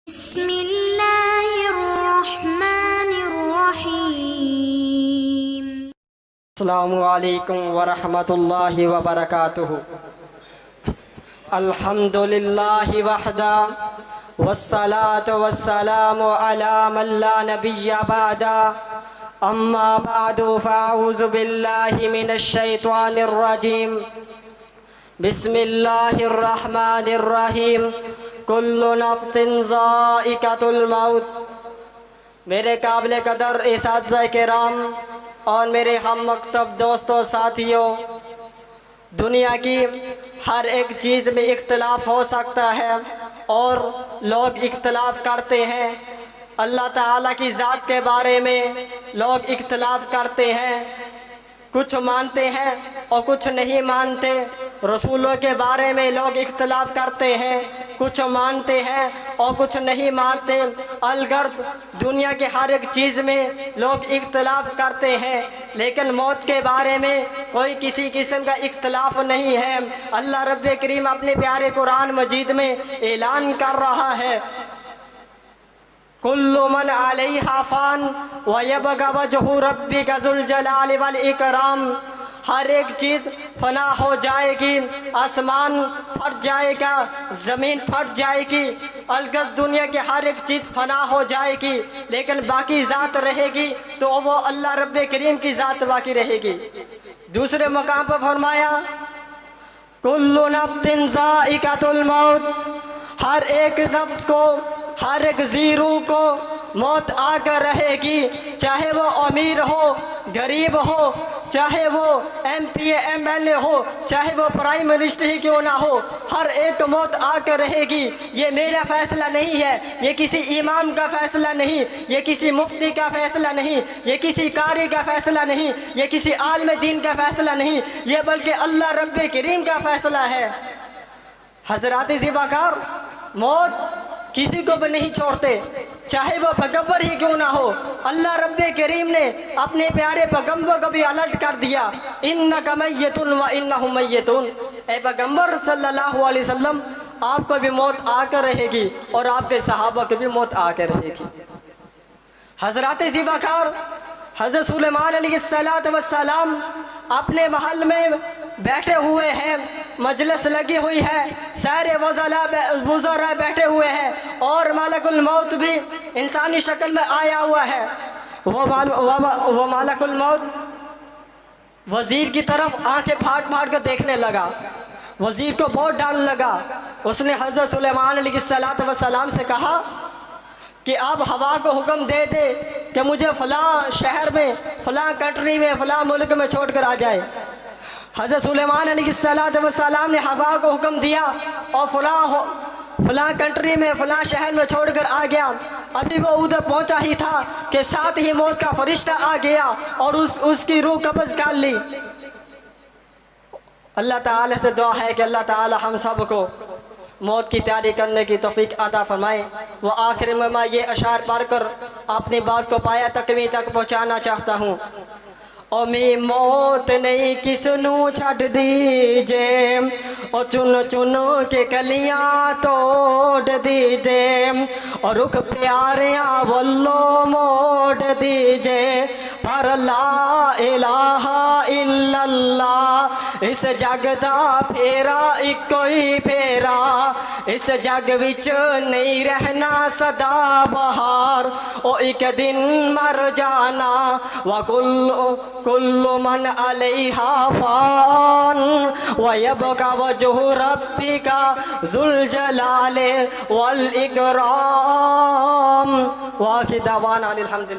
बिस्मिल्लाहिर्रहमानिर्रहीम। अस्सलामु अलैकुम वरहमतुल्लाहि वबरकातुहु। अल्हम्दुलिल्लाहि वहदा वस्सलातु वस्सलामु अला मन ला नबिय्य बअदा। अम्मा बअदु फअऊज़ु बिल्लाहि मिनश शैतानिर रजीम। बिस्मिल्लाहिर्रहमानिर्रहीम। कुल्लु नफ्सिन ज़ाइक़तुल मौत। मेरे काबिल कदर इसातिज़ा किराम और मेरे हम मकतब दोस्तों साथियों, दुनिया की हर एक चीज़ में इख्तिलाफ हो सकता है और लोग इख्तिलाफ करते हैं। अल्लाह ताला की ज़ात के बारे में लोग इख्तिलाफ करते हैं, कुछ मानते हैं और कुछ नहीं मानते। रसूलों के बारे में लोग इख्तिलाफ करते हैं, कुछ मानते हैं और कुछ नहीं मानते। अलगर्द दुनिया के हर एक चीज़ में लोग इख्तिलाफ करते हैं, लेकिन मौत के बारे में कोई किसी किस्म का इख्तिलाफ नहीं है। अल्लाह रब्बे करीम अपने प्यारे कुरान मजीद में ऐलान कर रहा है, कुल्लु मन अलैहा फ़ान व यबक़ा वजहु रब्बिका ज़ुल जलाली वल इकराम। हर एक चीज़ फना हो जाएगी, आसमान फट जाएगा, ज़मीन फट जाएगी, अलगत दुनिया की हर एक चीज़ फना हो जाएगी, लेकिन बाकी ज़ात रहेगी तो वो अल्लाह रब्बे करीम की ज़ात बाकी रहेगी। दूसरे मकाम पर फरमाया, कुल्लु नफ्सिन ज़ाइक़तुल मौत। हर एक नफ्स को, हर एक ज़ीरू को मौत आकर रहेगी, चाहे वो अमीर हो, गरीब हो, चाहे वो MP MLA हो, चाहे वो प्राइम मिनिस्टर ही क्यों ना हो, हर एक मौत आकर रहेगी। ये मेरा फैसला नहीं है, ये किसी इमाम का फैसला नहीं, ये किसी मुफ्ती का फैसला नहीं, ये किसी कारी का फैसला नहीं, ये किसी आलिम दीन का फैसला नहीं, ये बल्कि अल्लाह रब्बे करीम का फैसला है। हज़रात ज़िबाकार, मौत किसी को भी नहीं छोड़ते, चाहे वो पैगंबर ही क्यों ना हो। अल्लाह रब्बे करीम ने अपने प्यारे पैगंबर को भी अलर्ट कर दिया, इन्नका मय्यतुन व इन्नहुम मय्यतुन। ए पैगंबर सल्लल्लाहु अलैहि वसल्लम, आपको भी मौत आकर रहेगी और आपके सहाबा को भी मौत आकर रहेगी। हज़रात ज़िबाकार, हज़रत सुलेमान अलैहिस्सलातु वस्सलाम अपने महल में बैठे हुए हैं, मजलिस लगी हुई है, सारे वज़रा बैठे हुए हैं और मलकुल मौत भी इंसानी शक्ल में आया हुआ है। वो मलकुल मौत वज़ीर की तरफ आंखें फाड़ फाड़ कर देखने लगा। वज़ीर को बहुत डर लगा। उसने हज़रत सुलेमान अलैहिस्सलातु वस्सलाम से कहा कि आप हवा को हुक्म दे दे कि मुझे फ़लाँ शहर में, फ़लाँ कंट्री में, फ़लाँ मुल्क में छोड़ कर आ जाए। हज़रत सुलेमान अलैहिस्सलातु वस्सलाम ने हवा को हुक्म दिया और फ़लाँ कंट्री में, फ़लाँ शहर में छोड़ कर आ गया। अभी वो उधर पहुंचा ही था कि साथ ही मौत का फरिश्ता आ गया और उसकी रूह कब्ज़ कर ली। अल्लाह ताला से दुआ है कि अल्लाह ताला हम सब को मौत की तैयारी करने की तौफीक अता फरमाए। वो आखिर में मैं ये अशार पढ़कर अपनी बात को पाया तकमील तक पहुँचाना चाहता हूँ। ओ मी मौत नहीं किसनू छड़ दीजे, और चुन चुन के कलियां तोड़ दीजे, और रुख प्यारिया वल्लो मोड़ दीजे, पर ला इलाहा इल्लल्लाह इस जग दा फेरा इको ही फेरा, इस जग विच नहीं रहना सदा बहार, ओ एक दिन मर जाना। व कुल्लु मन अलैहा फ़ान व यबक़ा वजहु रब्बिका ज़ुल जलाले वल इकराम। व आखिर दावाना अनिल हम्दुलिल्लाह।